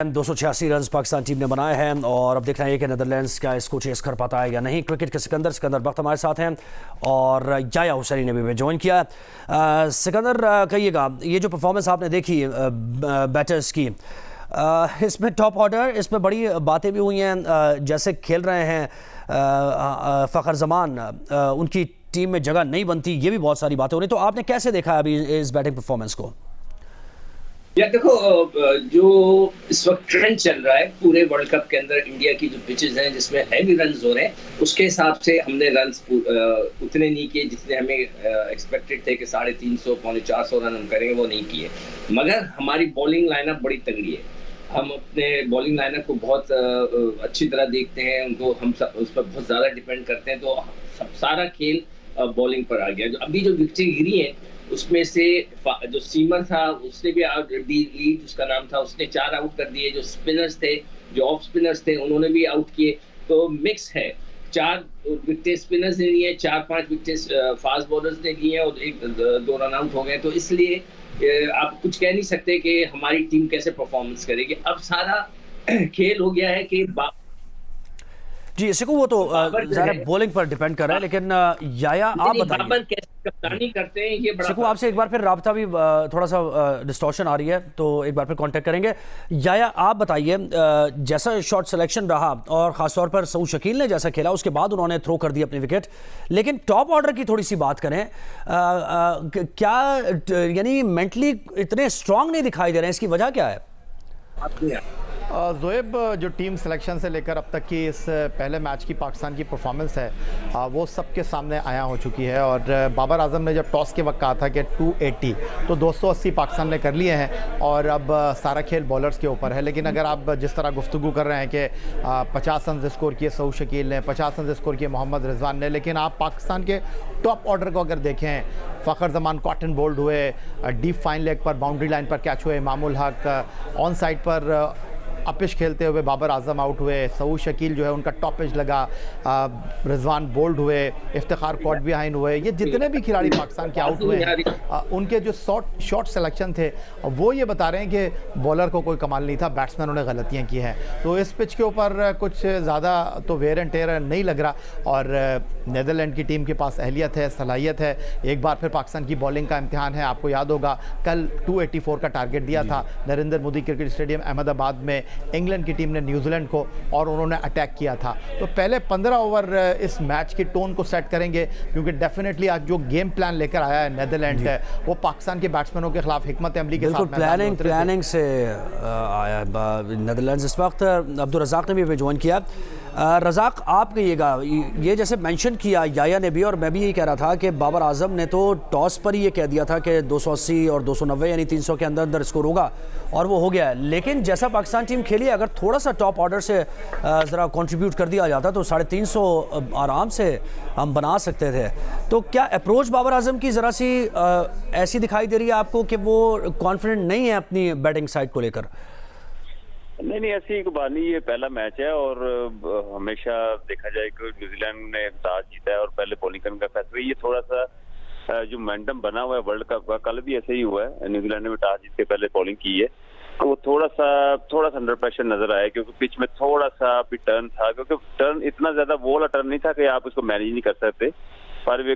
286 run Pakistan team ने बनाए हैं और अब देखना है कि नीदरलैंड्स क्या इसको चेस कर पाता है या नहीं। क्रिकेट के सिकंदर वक्त हमारे साथ हैं और जाया हुसैनी ने भी ज्वाइन किया। सिकंदर, कहिएगा, ये जो परफॉर्मेंस आपने देखी बैटर्स की, इसमें टॉप ऑर्डर, इसमें बड़ी बातें भी हुई हैं, जैसे खेल रहे हैं फ़खर जमान, उनकी टीम में जगह नहीं बनती, ये भी बहुत सारी बातें हो रही। तो आपने कैसे देखा अभी इस बैटिंग परफॉर्मेंस को? यार देखो, जो इस वक्त ट्रेंड चल रहा है पूरे वर्ल्ड कप के अंदर, इंडिया की जो पिचेस हैं जिसमें हैवी रन्स हो रहे हैं, उसके हिसाब से हमने रन्स उतने नहीं किए जितने हमें एक्सपेक्टेड थे कि 350 पौने 400 रन हम करेंगे, वो नहीं किए। मगर हमारी बॉलिंग लाइनअप बड़ी तगड़ी है। हम अपने बॉलिंग लाइनअप को बहुत अच्छी तरह देखते हैं, उनको हम उस पर बहुत ज़्यादा डिपेंड करते हैं। तो सारा खेल बॉलिंग पर आ गया। अभी जो विकेटें गिरी हैं उसमें से जो सीमर था उसने भी लीड उसका नाम था, उसने 4 आउट कर दिए। जो स्पिनर्स थे, जो ऑफ स्पिनर्स थे, उन्होंने भी आउट किए। तो मिक्स है, 4 विकेटें स्पिनर्स ने लिए, 4-5 विकेटें फास्ट बॉलर्स ने लिए और 1-2 रन आउट हो गए। तो इसलिए आप कुछ कह नहीं सकते कि हमारी टीम कैसे परफॉर्मेंस करेगी। अब सारा खेल हो गया है कि जी, इसी को वो तो ज़रा बॉलिंग पर डिपेंड कर रहा है। लेकिन याया, आप बताइए, कैसे कप्तानी करते हैं, ये बड़ा। सिकू, आपसे एक बार फिर राब्ता भी थोड़ा सा डिस्टॉर्शन आ रही है, तो एक बार फिर कांटेक्ट करेंगे। याया, आप बताइए, जैसा शॉट सिलेक्शन रहा और ख़ासतौर पर सऊद शकील ने जैसा खेला, उसके बाद उन्होंने थ्रो कर दी अपनी विकेट, लेकिन टॉप ऑर्डर की थोड़ी सी बात करें, क्या यानी मेंटली इतने स्ट्रांग नहीं दिखाई दे रहे हैं, इसकी वजह क्या है? ज़ोएब, जो टीम सिलेक्शन से लेकर अब तक की इस पहले मैच की पाकिस्तान की परफॉर्मेंस है, वो सबके सामने आया हो चुकी है। और बाबर आजम ने जब टॉस के वक्त कहा था कि 280, तो 280 पाकिस्तान ने कर लिए हैं और अब सारा खेल बॉलर्स के ऊपर है। लेकिन अगर आप जिस तरह गुफ्तगू कर रहे हैं कि 50 रन स्कोर किए सऊद शकील ने, 50 रन स्कोर किए मोहम्मद रिजवान ने, लेकिन आप पाकिस्तान के टॉप ऑर्डर को अगर देखें, फ़खर जमान कॉटन बोल्ड हुए, डीप फाइन लेग पर बाउंड्री लाइन पर कैच हुए इमामुल हक, ऑन साइड पर अपिश खेलते हुए बाबर आजम आउट हुए, सऊद शकील जो है उनका टॉप पिच लगा, रिजवान बोल्ड हुए, इफ्तिखार कॉट बिहाइंड हुए। ये जितने भी खिलाड़ी पाकिस्तान के आउट हुए हैं, उनके जो शॉट सिलेक्शन थे वो ये बता रहे हैं कि बॉलर को कोई कमाल नहीं था, बैट्समैनों ने गलतियां की हैं। तो इस पिच के ऊपर कुछ ज़्यादा तो वेयर एंड टेयर नहीं लग रहा। और नीदरलैंड की टीम के पास अहलियत है, सलाहियत है। एक बार फिर पाकिस्तान की बॉलिंग का इम्तिहान है। आपको याद होगा कल 284 का टारगेट दिया था नरेंद्र मोदी क्रिकेट स्टेडियम अहमदाबाद में इंग्लैंड की टीम ने न्यूजीलैंड को, और उन्होंने अटैक किया था। तो पहले 15 ओवर इस मैच की टोन को सेट करेंगे, क्योंकि डेफिनेटली आज जो गेम प्लान लेकर आया है नीदरलैंड है, वो पाकिस्तान के बैट्समैनों के खिलाफ हिकमत अमली के साथ प्लानिंग से आया नीदरलैंड्स। इस वक्त अब्दुल रज़ाक ने भी ज्वाइन किया। रज़ाक, आप कहिएगा, ये जैसे मेंशन किया याया ने भी, और मैं भी यही कह रहा था कि बाबर आजम ने तो टॉस पर ही ये कह दिया था कि 280 और 290 यानी 300 के अंदर अंदर स्कोर होगा, और वो हो गया है। लेकिन जैसा पाकिस्तान टीम खेली, अगर थोड़ा सा टॉप ऑर्डर से ज़रा कंट्रीब्यूट कर दिया जाता तो 350 आराम से हम बना सकते थे। तो क्या अप्रोच बाबर आजम की ज़रा सी ऐसी दिखाई दे रही है आपको कि वो कॉन्फिडेंट नहीं है अपनी बैटिंग साइड को लेकर? नहीं, ऐसी एक बात नहीं। ये पहला मैच है और हमेशा देखा जाए कि न्यूजीलैंड ने टॉस जीता है और पहले बॉलिंग करने का फैसला। ये थोड़ा सा जो मोमेंटम बना हुआ है वर्ल्ड कप का, कल भी ऐसे ही हुआ है। न्यूजीलैंड ने भी टॉस जीत के पहले बॉलिंग की है, तो थोड़ा सा अंडर प्रेशर नजर आया, क्योंकि पिच में थोड़ा सा भी टर्न था, क्योंकि टर्न इतना ज्यादा वो वाला टर्न नहीं था कि आप उसको मैनेज नहीं कर सकते। पर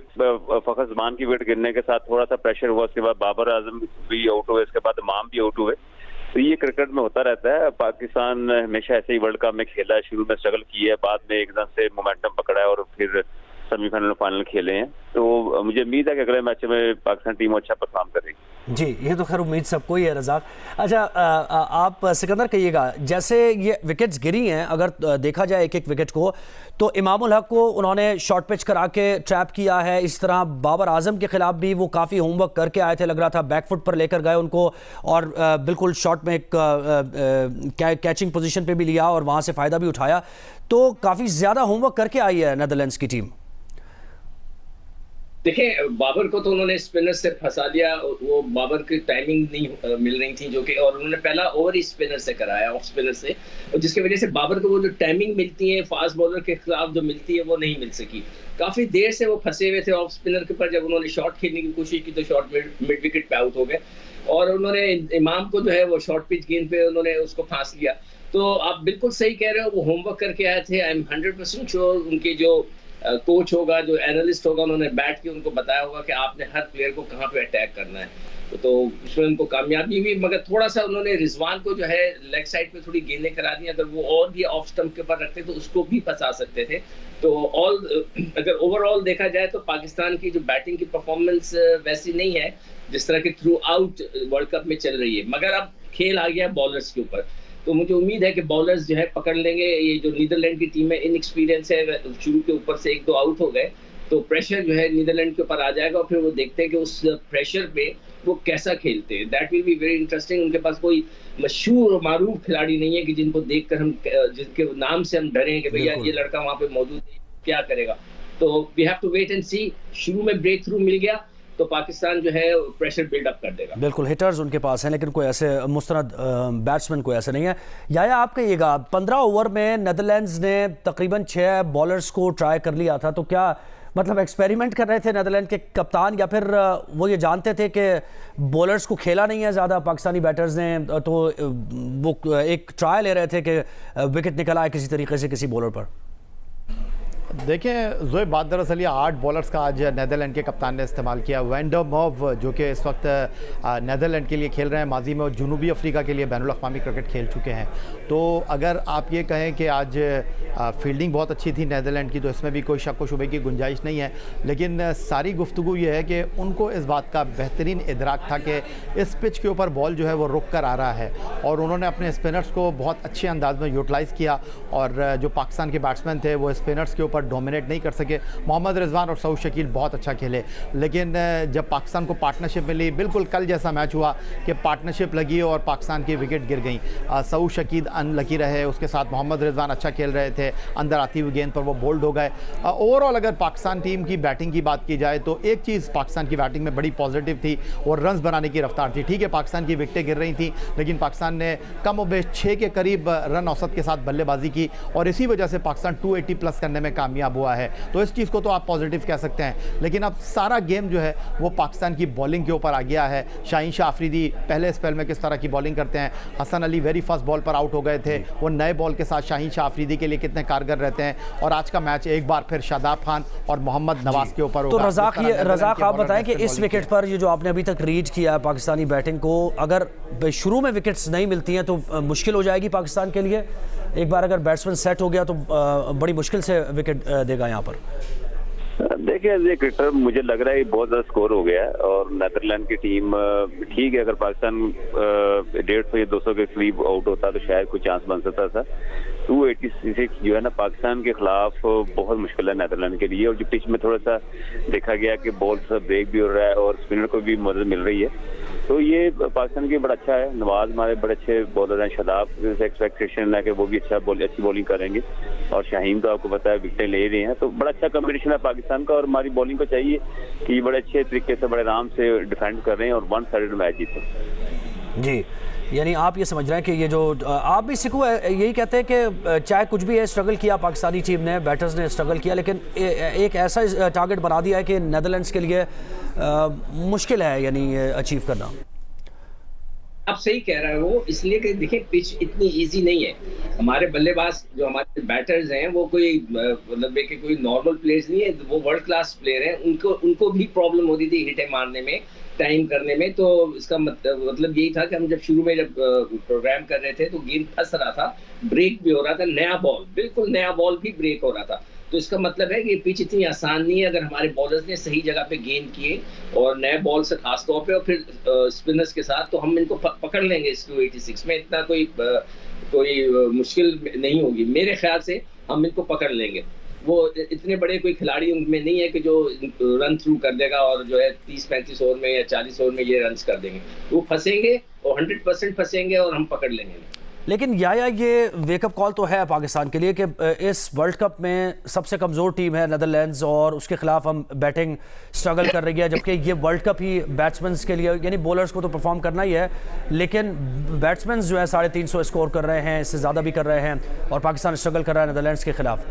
फ़खर जमान की विकेट गिरने के साथ थोड़ा सा प्रेशर हुआ। उसके बाद बाबर आजम भी आउट हुए, उसके बाद इमाम भी आउट हुए। तो ये क्रिकेट में होता रहता है। पाकिस्तान हमेशा ऐसे ही वर्ल्ड कप में खेला है, शुरू में स्ट्रगल की है, बाद में एकदम से मोमेंटम पकड़ा है और फिर सेमीफाइनल फाइनल खेले हैं। तो मुझे उम्मीद है कि अगले मैच में पाकिस्तान टीम अच्छा परफॉर्म करेगी। जी, ये तो खैर उम्मीद सबको ही है रज़ाक। अच्छा, आप सिकंदर कहिएगा, जैसे ये विकेट्स गिरी हैं, अगर देखा जाए एक एक विकेट को, तो इमामुल हक को उन्होंने शॉर्ट पिच करा के ट्रैप किया है। इस तरह बाबर आजम के खिलाफ भी वो काफ़ी होमवर्क करके आए थे, लग रहा था बैकफुट पर लेकर गए उनको, और बिल्कुल शॉट में एक कैचिंग पोजीशन पे भी लिया और वहाँ से फ़ायदा भी उठाया। तो काफ़ी ज़्यादा होमवर्क करके आई है नीदरलैंड्स की टीम। देखिए, बाबर को तो उन्होंने स्पिनर से फंसा दिया। वो बाबर की टाइमिंग नहीं मिल रही थी, जो कि, और उन्होंने पहला ओवर ही स्पिनर से कराया, ऑफ स्पिनर से, और जिसकी वजह से बाबर को वो जो टाइमिंग मिलती है फास्ट बॉलर के खिलाफ जो मिलती है वो नहीं मिल सकी। काफी देर से वो फंसे हुए थे ऑफ स्पिनर के ऊपर। जब उन्होंने शॉट खेलने की कोशिश की तो शॉट मिड विकेट पे आउट हो गए, और उन्होंने इमाम को जो है वो शॉर्ट पिच गेंद पे उन्होंने उसको फांस लिया। तो आप बिल्कुल सही कह रहे हो, वो होमवर्क करके आए थे। आई एम 100% श्योर उनके जो कोच होगा, जो एनालिस्ट होगा, उन्होंने बैठ के उनको बताया होगा कि आपने हर प्लेयर को कहाँ पे अटैक करना है। तो उसमें उनको कामयाबी हुई, मगर थोड़ा सा उन्होंने रिजवान को जो है लेग साइड पे थोड़ी गेंदें करा दी। अगर वो और भी ऑफ स्टंप के ऊपर रखते तो उसको भी फंसा सकते थे। तो अगर ओवरऑल देखा जाए तो पाकिस्तान की जो बैटिंग की परफॉर्मेंस वैसी नहीं है जिस तरह की थ्रू आउट वर्ल्ड कप में चल रही है, मगर अब खेल आ गया बॉलर्स के ऊपर। तो मुझे उम्मीद है कि बॉलर्स जो है पकड़ लेंगे। ये जो नीदरलैंड की टीम है इनएक्सपीरियंस है, शुरू के ऊपर से 1-2 आउट हो गए तो प्रेशर जो है नीदरलैंड के ऊपर आ जाएगा, और फिर वो देखते हैं कि उस प्रेशर पे वो कैसा खेलते हैं। That will be very interesting. उनके पास कोई मशहूर और मारूफ खिलाड़ी नहीं है कि जिनको देखकर हम, जिनके नाम से हम डरें कि भैया ये लड़का वहाँ पे मौजूद है, क्या करेगा। तो we have to wait and see. शुरू में ब्रेक थ्रू मिल गया तो पाकिस्तान जो है प्रेशर बिल्डअप कर देगा। बिल्कुल, हिटर्स उनके पास हैं, लेकिन कोई ऐसे मुस्तनद बैट्समैन कोई ऐसे नहीं है। या आप कहिएगा, 15 ओवर में नेदरलैंड्स ने तकरीबन 6 बॉलर्स को ट्राई कर लिया था, तो क्या मतलब एक्सपेरिमेंट कर रहे थे नेदरलैंड के कप्तान, या फिर वो ये जानते थे कि बॉलर्स को खेला नहीं है ज़्यादा पाकिस्तानी बैटर्स ने, तो वो एक ट्राई ले रहे थे कि विकेट निकल आए किसी तरीके से किसी बॉलर पर? देखें ज़ोएब, बात दरअसल ये 8 बॉलर्स का आज नेदरलैंड के कप्तान ने इस्तेमाल किया। वैंडरमर्व जो कि इस वक्त नेदरलैंड के लिए खेल रहे हैं, माजी में और जनूबी अफ्रीका के लिए बैनुल-अक़वामी क्रिकेट खेल चुके हैं। तो अगर आप ये कहें कि आज फील्डिंग बहुत अच्छी थी नेदरलैंड की, तो इसमें भी कोई शक व शुबे की गुंजाइश नहीं है। लेकिन सारी गुफ्तगू ये है कि उनको इस बात का बेहतरीन इदराक था कि इस पिच के ऊपर बॉल जो है वो रुक कर आ रहा है, और उन्होंने अपने स्पिनर्स को बहुत अच्छे अंदाज में यूटिलाइज़ किया। और जो पाकिस्तान के बैट्समैन थे वो स्पिनर्स के ऊपर डोमिनेट नहीं कर सके। मोहम्मद रिजवान और सऊद शकील बहुत अच्छा खेले, लेकिन जब पाकिस्तान को पार्टनरशिप मिली, बिल्कुल कल जैसा मैच हुआ कि पार्टनरशिप लगी और पाकिस्तान की विकेट गिर गई। सऊद शकील अनलकी रहे, उसके साथ मोहम्मद रिजवान अच्छा खेल रहे थे, अंदर आती हुई गेंद पर वो बोल्ड हो गए। ओवरऑल अगर पाकिस्तान टीम की बैटिंग की बात की जाए तो एक चीज़ पाकिस्तान की बैटिंग में बड़ी पॉजिटिव थी और रन्स बनाने की रफ्तार थी। ठीक है, पाकिस्तान की विकेटें गिर रही थी, लेकिन पाकिस्तान ने कम व बेश 6 के करीब रन औसत के साथ बल्लेबाजी की, और इसी वजह से पाकिस्तान 280 प्लस करने में कामयाब हुआ है। तो इस चीज़ को तो आप पॉजिटिव कह सकते हैं। लेकिन अब सारा गेम जो है वो पाकिस्तान की बॉलिंग के ऊपर आ गया है। शाहीन शाह अफरीदी पहले स्पेल में किस तरह की बॉलिंग करते हैं, Hasan Ali very first ball पर आउट हो गए थे, वो नए बॉल के साथ शाहीन शाह अफरीदी के लिए कितने कारगर रहते हैं। और आज का मैच एक बार फिर शादाब खान और मोहम्मद नवाज के ऊपर तो होगा। रज़ाक आप बताएं कि इस विकेट पर ये जो आपने अभी तक रीड किया है पाकिस्तानी बैटिंग को, अगर शुरू में विकेट्स नहीं मिलती हैं तो मुश्किल हो जाएगी पाकिस्तान के लिए। एक बार अगर बैट्समैन सेट हो गया तो बड़ी मुश्किल से विकेट देगा यहाँ पर। देखिए, ये क्रिकेटर मुझे लग रहा है बहुत ज़्यादा स्कोर हो गया है, और नेदरलैंड की टीम ठीक है, अगर पाकिस्तान 150 या 200 के करीब आउट होता तो शायद कोई चांस बन सकता था। 286 जो है ना पाकिस्तान के खिलाफ बहुत मुश्किल है नेदरलैंड के लिए। और जो पिच में थोड़ा सा देखा गया कि बॉल सा ब्रेक भी हो रहा है और स्पिनर को भी मदद मिल रही है, तो ये पाकिस्तान के बड़ा अच्छा है। नवाज हमारे बड़े अच्छे बॉलर हैं, शादाब से एक्सपेक्टेशन है कि वो भी अच्छी बॉलिंग करेंगे, और शाहीन तो आपको पता है विकेटें ले रहे हैं। तो बड़ा अच्छा कॉम्बिनेशन है पाकिस्तान का, और हमारी बॉलिंग को चाहिए कि बड़े अच्छे तरीके से बड़े आराम से डिफेंड कर रहे हैं और 1 साइडेड मैच जीते। जी, यानी आप ये समझ रहे हैं कि ये जो आप भी सिखो यही कहते हैं कि चाहे कुछ भी है, स्ट्रगल किया पाकिस्तानी टीम ने, बैटर्स ने स्ट्रगल किया, लेकिन एक ऐसा टारगेट बना दिया है कि नेदरलैंड्स के लिए मुश्किल है यानी अचीव करना। आप सही कह रहे हो, इसलिए कि देखिए पिच इतनी इजी नहीं है। हमारे बल्लेबाज जो हमारे बैटर्स हैं वो कोई मतलब कि कोई नॉर्मल प्लेयर्स नहीं है, वो वर्ल्ड क्लास प्लेयर हैं। उनको भी प्रॉब्लम होती थी हिटें मारने में, टाइम करने में। तो इसका मतलब यही था कि हम जब शुरू में जब प्रोग्राम कर रहे थे तो गेंद फंस रहा था, ब्रेक भी हो रहा था, नया बॉल, बिल्कुल नया बॉल भी ब्रेक हो रहा था। तो इसका मतलब है कि पिच इतनी आसान नहीं है। अगर हमारे बॉलर्स ने सही जगह पे गेंद किए और नए बॉल से खास तौर पे और फिर स्पिनर्स के साथ, तो हम इनको पकड़ लेंगे इस 286 में। इतना कोई मुश्किल नहीं होगी मेरे ख्याल से, हम इनको पकड़ लेंगे। वो इतने बड़े कोई खिलाड़ी उनमें नहीं है कि जो रन थ्रू कर देगा और जो है 30-35 ओवर में या 40 ओवर में ये रन कर देंगे। वो फंसेंगे और 100% फंसेंगे और हम पकड़ लेंगे। लेकिन ये वेकअप कॉल तो है पाकिस्तान के लिए कि इस वर्ल्ड कप में सबसे कमज़ोर टीम है नेदरलैंड्स और उसके खिलाफ हम बैटिंग स्ट्रगल कर रही है, जबकि ये वर्ल्ड कप ही बैट्समैन के लिए, यानी बॉलर्स को तो परफॉर्म करना ही है, लेकिन बैट्समैन जो है 350 स्कोर कर रहे हैं, इससे ज़्यादा भी कर रहे हैं और पाकिस्तान स्ट्रगल कर रहा है नेदरलैंड्स के खिलाफ।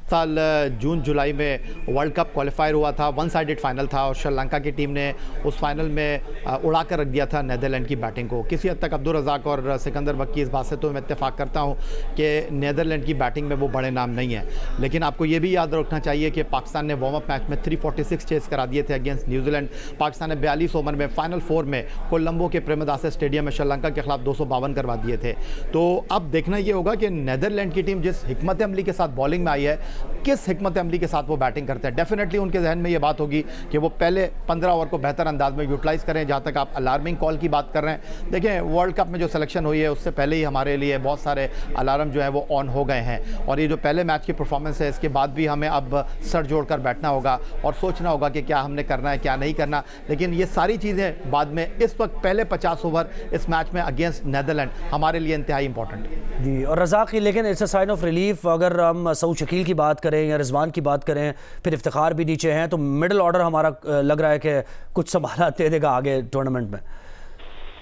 साल जून जुलाई में वर्ल्ड कप क्वालिफायर हुआ था, वन साइडेड फाइनल था और श्रीलंका की टीम ने उस फाइनल में उड़ा कर रख दिया था नेदरलैंड की बैटिंग को। किसी हद तक अब्दुल रज़ाक और सिकंदर बक्की इस बात से तो मैं इत्तेफाक करता हूं कि नेदरलैंड की बैटिंग में वो बड़े नाम नहीं है, लेकिन आपको ये भी याद रखना चाहिए कि पाकिस्तान ने वार्म अप मैच में 346 चेस करा दिए थे अगेंस्ट न्यूजीलैंड। पाकिस्तान ने 42 ओवर में फाइनल 4 में कोलंबो के प्रेमदासा स्टेडियम में श्रीलंका के खिलाफ 252 करवा दिए थे। तो अब देखना ये होगा कि नेदरलैंड की टीम जिस हिकमत अमली के साथ बॉलिंग में आई है, किस हिकमत अमली के साथ वो बैटिंग करते हैं। डेफिनेटली उनके जहन में ये बात होगी कि वो पहले 15 ओवर को बेहतर अंदाज में यूटिलाइज करें। जहाँ तक आप अलार्मिंग कॉल की बात कर रहे हैं, देखें वर्ल्ड कप में जो सिलेक्शन हुई है उससे पहले ही हमारे लिए बहुत सारे अलार्म जो है वो ऑन हो गए हैं और ये जो पहले मैच की परफॉर्मेंस है इसके बाद भी हमें अब सर जोड़कर बैठना होगा और सोचना होगा कि क्या हमने करना है क्या नहीं करना। लेकिन ये सारी चीज़ें बाद में, इस वक्त पहले 50 ओवर इस मैच में अगेंस्ट नेदरलैंड हमारे लिए इंतहाई इंपॉर्टेंट जी। और रज़ाक, लेकिन it's a sign of relief अगर हम सऊद शकील की बात करें या रिजवान की बात करें, फिर इफ्तिखार भी नीचे हैं, तो मिडिल ऑर्डर हमारा लग रहा है कि कुछ संभाला दे देगा आगे टूर्नामेंट में।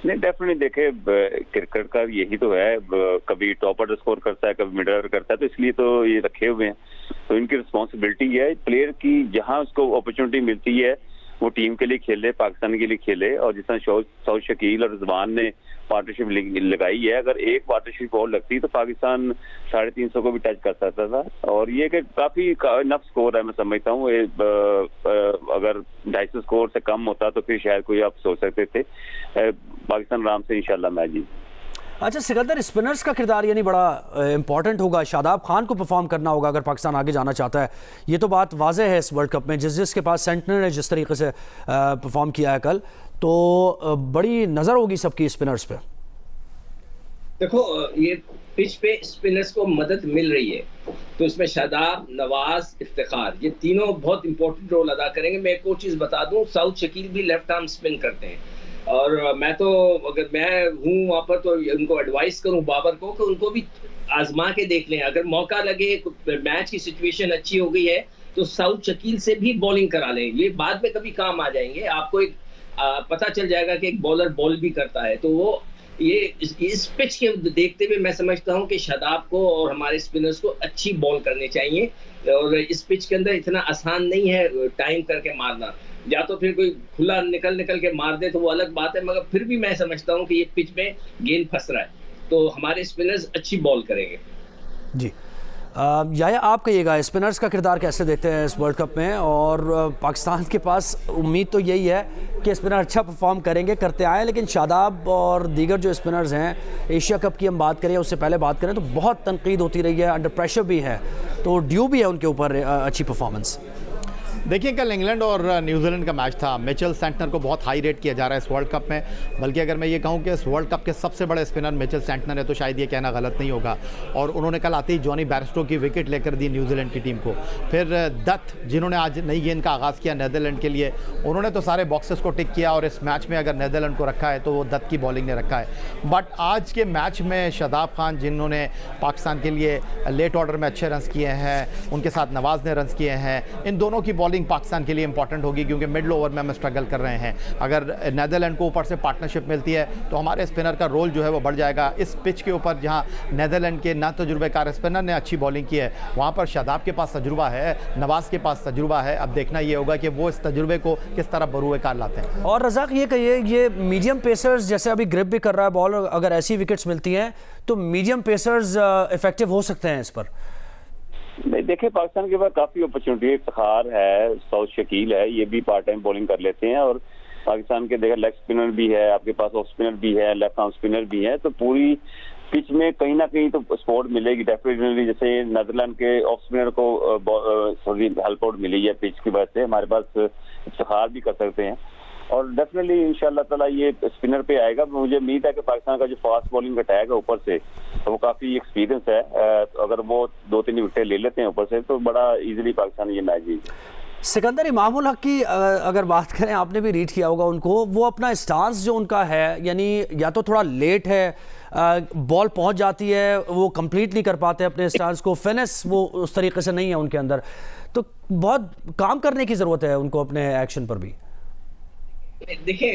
नहीं, डेफिनेटली देखे क्रिकेट का यही तो है, कभी टॉप ऑर्डर स्कोर करता है, कभी मिडिल ऑर्डर करता है, तो इसलिए तो ये रखे हुए हैं। तो इनकी रिस्पॉन्सिबिलिटी है प्लेयर की, जहां उसको अपॉर्चुनिटी मिलती है वो टीम के लिए खेले, पाकिस्तान के लिए खेले। और जिस तरह सऊद शकील और रिजवान ने पार्टनरशिप लगाई है, अगर एक पार्टनरशिप और लगती तो पाकिस्तान 350 को भी टच कर सकता था। और ये कि काफी नफ स्कोर है, मैं समझता हूँ। अगर 250 स्कोर से कम होता तो फिर शायद कोई आप सोच सकते थे। पाकिस्तान आराम से इंशाल्लाह मैच जीत। अच्छा सिकंदर, स्पिनर्स का किरदार यानी बड़ा इंपॉर्टेंट होगा, शादाब खान को परफॉर्म करना होगा अगर पाकिस्तान आगे जाना चाहता है। ये तो बात वाज़ेह है इस वर्ल्ड कप में, जिसके पास सेंटनर ने जिस तरीके से परफॉर्म किया है कल, तो बड़ी नज़र होगी सबकी स्पिनर्स पे। देखो, ये पिच पे स्पिनर्स को मदद मिल रही है, तो इसमें शादाब, नवाज, इफ्तिखार, ये तीनों बहुत इंपॉर्टेंट रोल अदा करेंगे। मैं एक और चीज़ बता दूं, सऊद शकील भी लेफ्ट आर्म स्पिन करते हैं और मैं तो, अगर मैं हूँ वहाँ पर, तो उनको एडवाइस करूँ बाबर को कि उनको भी आजमा के देख लें। अगर मौका लगे, मैच की सिचुएशन अच्छी हो गई है, तो सऊद शकील से भी बॉलिंग करा लें। ये बाद में कभी काम आ जाएंगे। आपको एक पता चल जाएगा कि एक बॉलर बॉल भी करता है, तो वो ये इस पिच के देखते हुए मैं समझता हूं कि शादाब को और हमारे स्पिनर्स को अच्छी बॉल करनी चाहिए। और इस पिच के अंदर इतना आसान नहीं है टाइम करके मारना, या तो फिर कोई खुला निकल के मार दे तो वो अलग बात है, मगर फिर भी मैं समझता हूं कि ये पिच में गेंद फंस रहा है, तो हमारे स्पिनर्स अच्छी बॉल करेंगे। जी याया, आप कहिएगा स्पिनर्स का किरदार कैसे देखते हैं इस वर्ल्ड कप में, और पाकिस्तान के पास उम्मीद तो यही है कि स्पिनर अच्छा परफॉर्म करेंगे, करते आए, लेकिन शादाब और दीगर जो स्पिनर्स हैं, एशिया कप की हम बात करें, उससे पहले बात करें, तो बहुत तनकीद होती रही है, अंडर प्रेशर भी है, तो ड्यू भी है उनके ऊपर अच्छी परफॉर्मेंस। देखिए, कल इंग्लैंड और न्यूजीलैंड का मैच था। मिचेल सेंटनर को बहुत हाई रेट किया जा रहा है इस वर्ल्ड कप में, बल्कि अगर मैं ये कहूँ कि इस वर्ल्ड कप के सबसे बड़े स्पिनर मिचेल सेंटनर है तो शायद ये कहना गलत नहीं होगा। और उन्होंने कल आते ही जॉनी बैरस्टो की विकेट लेकर दी न्यूजीलैंड की टीम को। फिर दत्त, जिन्होंने आज नई गेंद का आगाज़ किया नेदरलैंड के लिए, उन्होंने तो सारे बॉक्सेस को टिक किया और इस मैच में अगर नेदरलैंड को रखा है तो वो दत्त की बॉलिंग ने रखा है। बट आज के मैच में शादाब खान, जिन्होंने पाकिस्तान के लिए लेट ऑर्डर में अच्छे रन्स किए हैं, उनके साथ नवाज ने रन्स किए हैं, इन दोनों की बॉलिंग पाकिस्तान के लिए इंपॉर्टेंट होगी, क्योंकि मिडल ओवर में हम स्ट्रगल कर रहे हैं। अगर नेदरलैंड को ऊपर से पार्टनरशिप मिलती है तो हमारे स्पिनर का रोल जो है वो बढ़ जाएगा। इस पिच के ऊपर जहां नेदरलैंड के ना तजुर्बेकार स्पिनर ने अच्छी बॉलिंग की है, वहां पर शादाब के पास तजुर्बा है, नवाज के पास तजुर्बा है। अब देखना ये होगा कि वो इस तजुर्बे को किस तरह बरूए कार लाते हैं। और रज़ाक, ये कहिए, ये मीडियम पेसर्स जैसे अभी ग्रिप भी कर रहा है बॉल, अगर ऐसी विकेट्स मिलती हैं तो मीडियम पेसर्स इफेक्टिव हो सकते हैं इस पर? नहीं, देखिए पाकिस्तान के पास काफी अपॉर्चुनिटी है। इफ्तिखार है, सऊद शकील है, ये भी पार्ट टाइम बॉलिंग कर लेते हैं। और पाकिस्तान के देखा लेग स्पिनर भी है, आपके पास ऑफ स्पिनर भी है, लेफ्ट आर्म स्पिनर भी है, तो पूरी पिच में कहीं ना कहीं तो स्पोर्ट मिलेगी डेफिनेटली। जैसे नेदरलैंड के ऑफ स्पिनर को हेल्प आउट मिली है पिच की वजह से, हमारे पास इफ्तिखार भी कर सकते हैं। और डेफिनेटली इंशाल्लाह ताला ये स्पिनर पे आएगा। मुझे उम्मीद है कि पाकिस्तान का जो फास्ट बॉलिंग अटैक है ऊपर से, तो वो काफी एक्सपीरियंस है। अगर वो 2-3 विकेट ले लेते हैं ऊपर से तो बड़ा इजीली पाकिस्तान ये मैच जीत। सिकंदर इमामुल हक की अगर बात करें, आपने भी रीड किया होगा उनको, वो अपना स्टांस जो उनका है, यानी या तो थोड़ा लेट है, बॉल पहुंच जाती है, वो कंप्लीट नहीं कर पाते अपने स्टांस को, फिनिश वो उस तरीके से नहीं है उनके अंदर, तो बहुत काम करने की ज़रूरत है उनको अपने एक्शन पर भी। देखिए,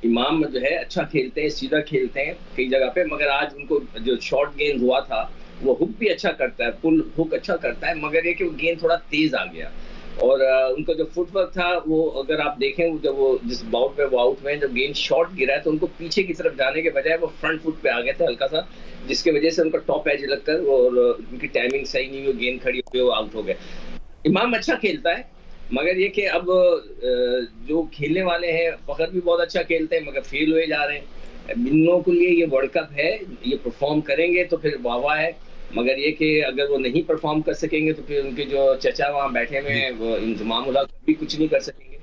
इमाम जो है अच्छा खेलते हैं, सीधा खेलते हैं कई जगह पे, मगर आज उनको जो शॉर्ट गेंद हुआ था वो हुक भी अच्छा करता है, पुल हुक अच्छा करता है, मगर ये कि वो गेंद थोड़ा तेज आ गया। और उनका जो फुटवर्क था वो अगर आप देखें, जब वो जिस बाउट पे वो आउट में जब गेंद शॉर्ट गिरा है तो उनको पीछे की तरफ जाने के बजाय वो फ्रंट फुट पे आ गए थे हल्का सा, जिसकी वजह से उनका टॉप एज लगकर और उनकी टाइमिंग सही नहीं हुई, गेंद खड़ी हुई, वो आउट हो गए। इमाम अच्छा खेलता है, मगर ये कि अब जो खेलने वाले हैं, फखर भी बहुत अच्छा खेलते हैं मगर फेल हुए जा रहे हैं। इन लोगों के लिए ये वर्ल्ड कप है, ये परफॉर्म करेंगे तो फिर वाह है, मगर ये कि अगर वो नहीं परफॉर्म कर सकेंगे तो फिर उनके जो चचा वहाँ बैठे हुए हैं वो इंतजाम भी कुछ नहीं कर सकेंगे,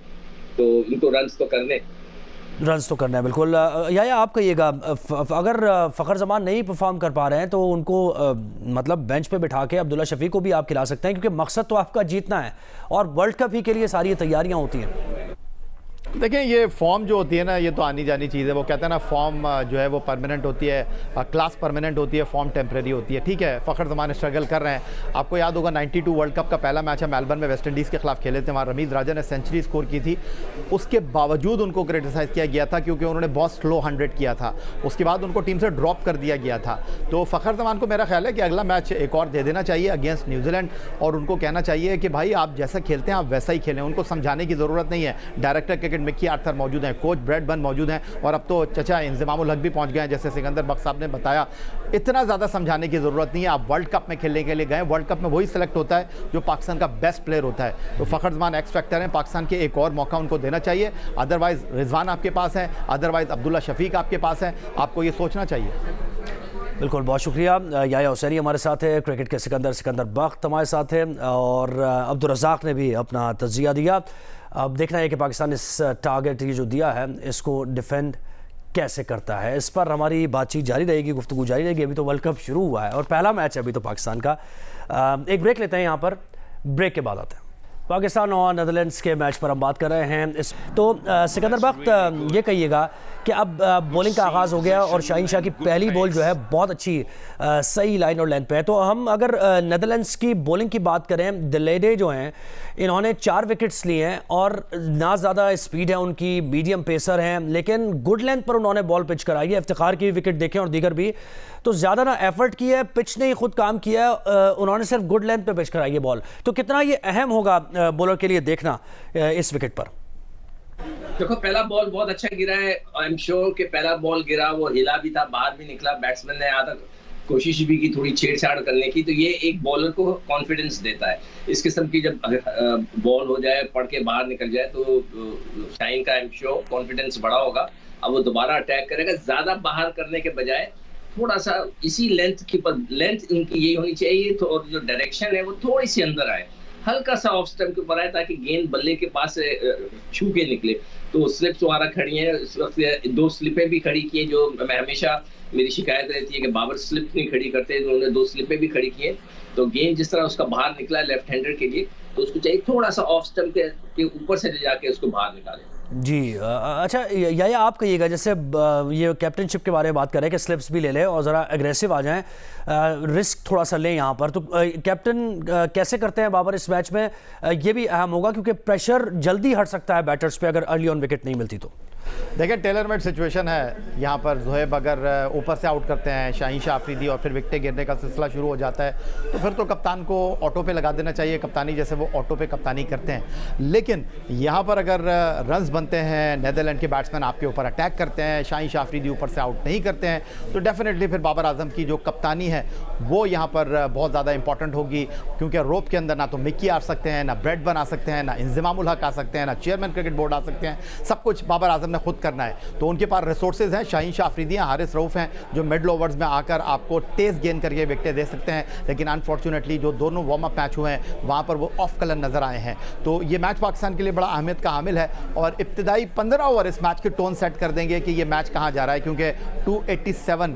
तो इनको रन्स तो करना है बिल्कुल। या आप कहिएगा, अगर फ़खर जमान नहीं परफॉर्म कर पा रहे हैं तो उनको मतलब बेंच पे बिठा के अब्दुल्ला शफीक को भी आप खिला सकते हैं, क्योंकि मकसद तो आपका जीतना है और वर्ल्ड कप ही के लिए सारी तैयारियां होती हैं। देखें, ये फॉर्म जो होती है ना, ये तो आनी जानी चीज़ है। वो कहते हैं ना, फॉर्म जो है वो परमानेंट होती है, क्लास परमानेंट होती है, फॉर्म टेम्प्रेरी होती है। ठीक है, फ़खर ज़मान स्ट्रगल कर रहे हैं। आपको याद होगा 92 वर्ल्ड कप का पहला मैच है, मेलबर्न में वेस्ट इंडीज़ के खिलाफ खेले थे, वहाँ रमीज़ राजा ने सेंचुरी स्कोर की थी। उसके बावजूद उनको क्रिटिसाइज़ किया गया था क्योंकि उन्होंने बहुत स्लो 100 किया था। उसके बाद उनको टीम से ड्रॉप कर दिया गया था। तो फ़खर ज़मान को मेरा ख्याल है कि अगला मैच एक और दे देना चाहिए अगेंस्ट न्यूजीलैंड, और उनको कहना चाहिए कि भाई आप जैसा खेलते हैं आप वैसा ही खेलें। उनको समझाने की ज़रूरत नहीं है। डायरेक्टर क्रिकेट मिक्की आर्थर मौजूद हैं, कोच ब्रैड बर्न मौजूद हैं, और अब तो चचा इंजमामुल हक भी पहुंच गए हैं, जैसे सिकंदर बख्श साहब ने बताया। इतना ज़्यादा समझाने की ज़रूरत नहीं है। आप वर्ल्ड कप में खेलने के लिए गए, वर्ल्ड कप में वही सिलेक्ट होता है जो पाकिस्तान का बेस्ट प्लेयर होता है। तो फ़खर ज़मान एक्स फैक्टर हैं, पाकिस्तान के एक और मौका उनको देना चाहिए। अदरवाइज़ रिजवान आपके पास है, अदरवाइज़ अब्दुल्ला शफीक आपके पास है। आपको ये सोचना चाहिए। बिल्कुल, बहुत शुक्रिया। याया हुसैनी हमारे साथ है, क्रिकेट के सिकंदर बख्त हमारे साथ है, और अब्दुल रज़ाक ने भी अपना तजिया दिया। अब देखना है कि पाकिस्तान इस टारगेट ये जो दिया है इसको डिफेंड कैसे करता है। इस पर हमारी बातचीत जारी रहेगी, गुफ्तगू जारी रहेगी। अभी तो वर्ल्ड कप शुरू हुआ है और पहला मैच है अभी तो पाकिस्तान का। एक ब्रेक लेते हैं यहाँ पर, ब्रेक के बाद आते हैं। पाकिस्तान और नेदरलैंड्स के मैच पर हम बात कर रहे हैं। तो सिकंदर बख्त, ये कहिएगा कि अब बॉलिंग का आगाज़ हो गया और शाहीन शाह की पहली बॉल जो है बहुत अच्छी सही लाइन और लेंथ पे है। तो हम अगर नेदरलैंड्स की बॉलिंग की बात करें, दिलेडे जो हैं इन्होंने 4 विकेट्स लिए हैं और ना ज़्यादा स्पीड है उनकी, मीडियम पेसर हैं, लेकिन गुड लेंथ पर उन्होंने बॉल पिच कराई है। इफ्तिखार की विकेट देखें और दीगर भी, तो ज़्यादा ना एफर्ट की है, पिच ने ही खुद काम किया है, उन्होंने सिर्फ गुड लेंथ पे पिच कराई है बॉल। तो कितना ये अहम होगा बॉलर के लिए देखना इस विकेट पर? देखो, पहला बॉल बहुत अच्छा गिरा है। आई एम श्योर कि पहला बॉल गिरा वो हिला भी था, बाहर भी निकला, बैट्समैन ने आधा कोशिश भी की थोड़ी छेड़छाड़ करने की, तो ये एक बॉलर को कॉन्फिडेंस देता है। इस किस्म की जब बॉल हो जाए, पढ़ के बाहर निकल जाए, तो शाहीन का आई एम श्योर कॉन्फिडेंस बढ़ा होगा। अब वो दोबारा अटैक करेगा, ज्यादा बाहर करने के बजाय थोड़ा सा इसी लेंथ की पर, लेंथ इनकी यही होनी चाहिए, तो और जो डायरेक्शन है वो थोड़ी सी अंदर आए, हल्का सा ऑफ स्टंप के ऊपर आए, ताकि गेंद बल्ले के पास से छू के निकले। तो स्लिप्स वगैरह खड़ी हैं, इस वक्त 2 स्लिपें भी खड़ी की हैं, जो मैं हमेशा मेरी शिकायत रहती है कि बाबर स्लिप नहीं खड़ी करते, तो उन्होंने 2 स्लिपें भी खड़ी की हैं। तो गेंद जिस तरह उसका बाहर निकला लेफ्ट हैंडर के लिए, तो उसको चाहिए थोड़ा सा ऑफ स्टंप के ऊपर से ले जाके उसको बाहर निकाले। जी, अच्छा या आप कहिएगा, जैसे ये कैप्टनशिप के बारे में बात करें कि स्लिप्स भी ले लें और ज़रा एग्रेसिव आ जाएं, रिस्क थोड़ा सा लें यहाँ पर, तो कैप्टन कैसे करते हैं बाबर इस मैच में, ये भी अहम होगा क्योंकि प्रेशर जल्दी हट सकता है बैटर्स पे अगर अर्ली ऑन विकेट नहीं मिलती तो। देखिए, टेलर मेड सिचुएशन है यहाँ पर। ज़ुहैब अगर ऊपर से आउट करते हैं शाहीन शाह अफरीदी और फिर विकेटें गिरने का सिलसिला शुरू हो जाता है, तो फिर तो कप्तान को ऑटो पे लगा देना चाहिए, कप्तानी जैसे वो ऑटो पे कप्तानी करते हैं। लेकिन यहाँ पर अगर रन्स बनते हैं, नेदरलैंड के बैट्समैन आपके ऊपर अटैक करते हैं, शाहीन शाह अफरीदी ऊपर से आउट नहीं करते हैं, तो डेफिनेटली फिर बाबर आजम की जो कप्तानी है वो यहाँ पर बहुत ज़्यादा इंपॉर्टेंट होगी। क्योंकि रोप के अंदर ना तो मिक्की आ सकते हैं, ना ब्रैड बर्न आ सकते हैं, ना इंजमामुल हक आ सकते हैं, ना चेयरमैन क्रिकेट बोर्ड आ सकते हैं। सब कुछ बाबर आजम ने खुद करना है। तो उनके पास रिसोर्सेज हैं, शाहीन शाह अफरीदी हैं, हारिस रऊफ हैं, जो मिडल ओवर्स में आकर आपको तेज गेंद करके विकेटें दे सकते हैं। लेकिन अनफॉर्चुनेटली जो दोनों वार्म अप मैच हुए हैं वहाँ पर वो ऑफ कलर नज़र आए हैं। तो ये मैच पाकिस्तान के लिए बड़ा अहमियत का हामिल है और इब्तिदाई 15 ओवर इस मैच के टोन सेट कर देंगे कि ये मैच कहाँ जा रहा है, क्योंकि 287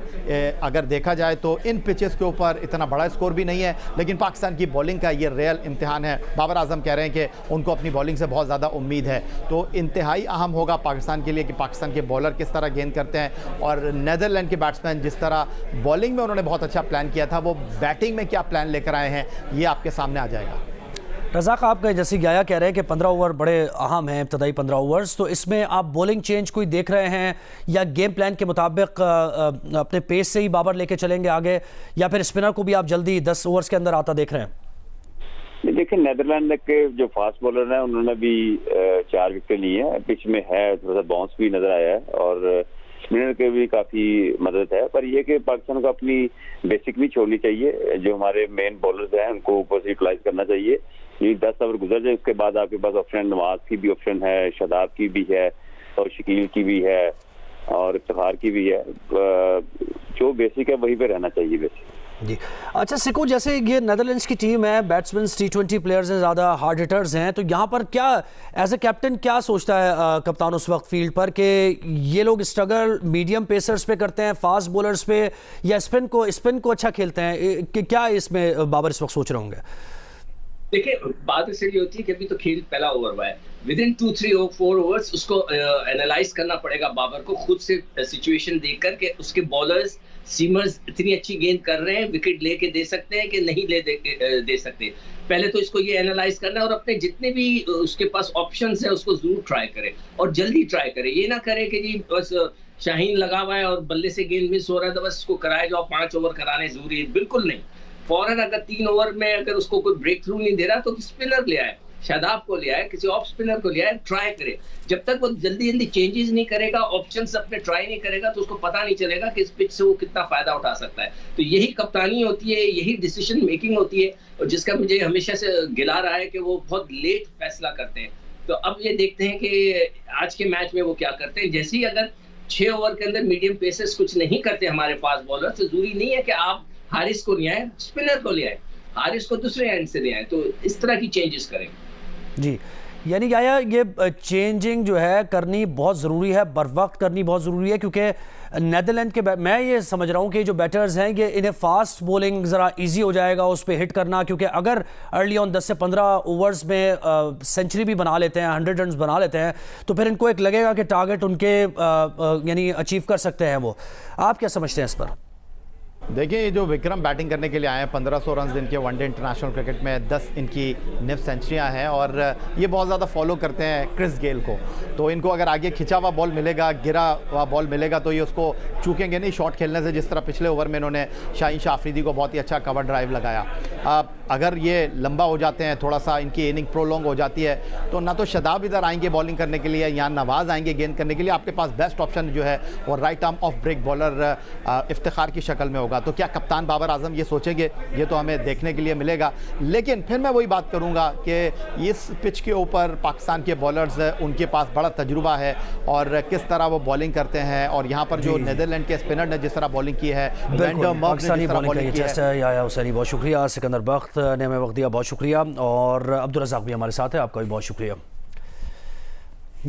अगर देखा जाए तो इन पिचेस के ऊपर इतना बड़ा स्कोर भी नहीं है, लेकिन पाकिस्तान की बॉलिंग का ये रियल इम्तिहान है। बाबर आजम कह रहे हैं कि उनको अपनी बॉलिंग से बहुत ज़्यादा उम्मीद है, तो इंतहाई अहम होगा पाकिस्तान के लिए कि पाकिस्तान के बॉलर किस तरह गेंद करते हैं और नीदरलैंड के बैट्समैन जिस तरह बॉलिंग में उन्होंने बहुत अच्छा प्लान किया था, वो बैटिंग में क्या प्लान लेकर आए हैं ये आपके सामने आ जाएगा। रज़ाक, आप जैसे याया कह रहे हैं कि 15 ओवर बड़े अहम हैं, इब्तदाई 15 ओवर्स, तो इसमें आप बॉलिंग चेंज कोई देख रहे हैं या गेम प्लान के मुताबिक अपने पेस से ही बाबर लेके चलेंगे आगे, या फिर स्पिनर को भी आप जल्दी 10 ओवर्स के अंदर आता देख रहे हैं? देखिए, नीदरलैंड के जो फास्ट बॉलर हैं उन्होंने भी 4 विकेट ली हैं, पिच में है थोड़ा सा बाउंस भी नजर आया है और स्पिनर के भी काफी मदद है। पर यह कि पाकिस्तान को अपनी बेसिक भी छोड़नी चाहिए, जो हमारे मेन बॉलर्स हैं उनको ऊपर से यूटिलाइज करना चाहिए। ये 10 ओवर गुजर जाए उसके बाद आपके पास ऑप्शन नवाज की भी ऑप्शन है, शादाब की भी है और शकील की भी है और इफ्तिखार की भी है। जो बेसिक है वहीं पे रहना चाहिए बेसिक। जी अच्छा सिको, जैसे ये नीदरलैंड्स की टीम है, बैट्समैन T20 प्लेयर्स हैं, ज़्यादा हार्ड हिटर्स हैं, तो यहाँ पर क्या एज ए कैप्टन क्या सोचता है कप्तान उस वक्त फील्ड पर कि ये लोग स्ट्रगल मीडियम पेसर्स पे करते हैं, फास्ट बॉलर्स पे, या स्पिन को अच्छा खेलते हैं कि क्या इसमें बाबर इस वक्त सोच रहे होंगे? देखिए, बात इसलिए होती है कि अभी तो खेल पहला ओवर हुआ है, विद इन 2-3-4 ओवर्स उसको एनालाइज करना पड़ेगा बाबर को, खुद से सिचुएशन देख कर के उसके बॉलर्स सीमर्स इतनी अच्छी गेंद कर रहे हैं, विकेट लेके दे सकते हैं कि नहीं दे सकते। पहले तो इसको ये एनालाइज करना है और अपने जितने भी उसके पास ऑप्शंस है उसको जरूर ट्राई करे और जल्दी ट्राई करे। ये ना करे कि जी बस शाहीन लगा हुआ है और बल्ले से गेंद मिस हो रहा है तो बस उसको कराए जाओ, 5 ओवर कराने जरूरी है, बिल्कुल नहीं। फौरन अगर 3 ओवर में अगर उसको कोई ब्रेक थ्रू नहीं दे रहा तो स्पिनर ले आए, शादाब को ले आए, किसी ऑफ स्पिनर को ले आए, ट्राई करे। जब तक वो जल्दी चेंजेस नहीं करेगा, ऑप्शंस अपने ट्राई नहीं करेगा, तो उसको पता नहीं चलेगा कि इस पिच से वो कितना फायदा उठा सकता है। तो यही कप्तानी होती है, यही डिसीजन मेकिंग होती है, और जिसका मुझे हमेशा से गिला रहा है कि वो बहुत लेट फैसला करते हैं। तो अब ये देखते हैं कि आज के मैच में वो क्या करते हैं। जैसे ही अगर 6 ओवर के अंदर मीडियम पेसर्स कुछ नहीं करते हमारे फास्ट बॉलर, तो जरूरी नहीं है कि आप हारिस को नहीं आए, स्पिनर को ले आए, हारिस को दूसरे एंड से ले आए, तो इस तरह की चेंजेस करें। जी, यानी क्या ये चेंजिंग जो है करनी बहुत ज़रूरी है, बर वक्त करनी बहुत ज़रूरी है, क्योंकि नीदरलैंड के मैं ये समझ रहा हूँ कि जो बैटर्स हैं ये इन्हें फास्ट बॉलिंग ज़रा इजी हो जाएगा उस पर हिट करना, क्योंकि अगर अर्ली ऑन 10 से 15 ओवर्स में सेंचुरी भी बना लेते हैं, 100 रन बना लेते हैं, तो फिर इनको एक लगेगा कि टारगेट उनके यानी अचीव कर सकते हैं वो। आप क्या समझते हैं इस पर? देखिए, ये जो विक्रम बैटिंग करने के लिए आए हैं, 1500 रन इनके वनडे इंटरनेशनल क्रिकेट में 10 इनकी निफ सेंचुरियाँ हैं और ये बहुत ज़्यादा फॉलो करते हैं क्रिस गेल को। तो इनको अगर आगे खिंचा हुआ बॉल मिलेगा, गिरा हुआ बॉल मिलेगा, तो ये उसको चूकेंगे नहीं शॉट खेलने से, जिस तरह पिछले ओवर में इन्होंने शाहीन शाह अफरीदी को बहुत ही अच्छा कवर ड्राइव लगाया। अगर ये लंबा हो जाते हैं, थोड़ा सा इनकी इनिंग प्रोलॉन्ग हो जाती है, तो ना तो शादाब इधर आएंगे बॉलिंग करने के लिए, या नवाज आएंगे गेंद करने के लिए। आपके पास बेस्ट ऑप्शन जो है वो right arm off break bowler Iftikhar की शक्ल में होगा। तो क्या कप्तान बाबर आजम ये सोचेंगे, ये तो हमें देखने के लिए मिलेगा। लेकिन फिर मैं वही बात करूंगा कि इस पिच के ऊपर पाकिस्तान के बॉलर्स उनके पास बड़ा तजुर्बा है और किस तरह वो बॉलिंग करते हैं, और यहाँ पर जो नीदरलैंड के स्पिनर ने जिस तरह बॉलिंग की है, पाकिस्तानी बॉलिंग की है। याया हुसैनी बहुत शुक्रिया, सिकंदर बख्त ने हमें वक्त दिया, बहुत शुक्रिया, और अब्दुल रज़ाक भी हमारे साथ है, आपका भी बहुत शुक्रिया।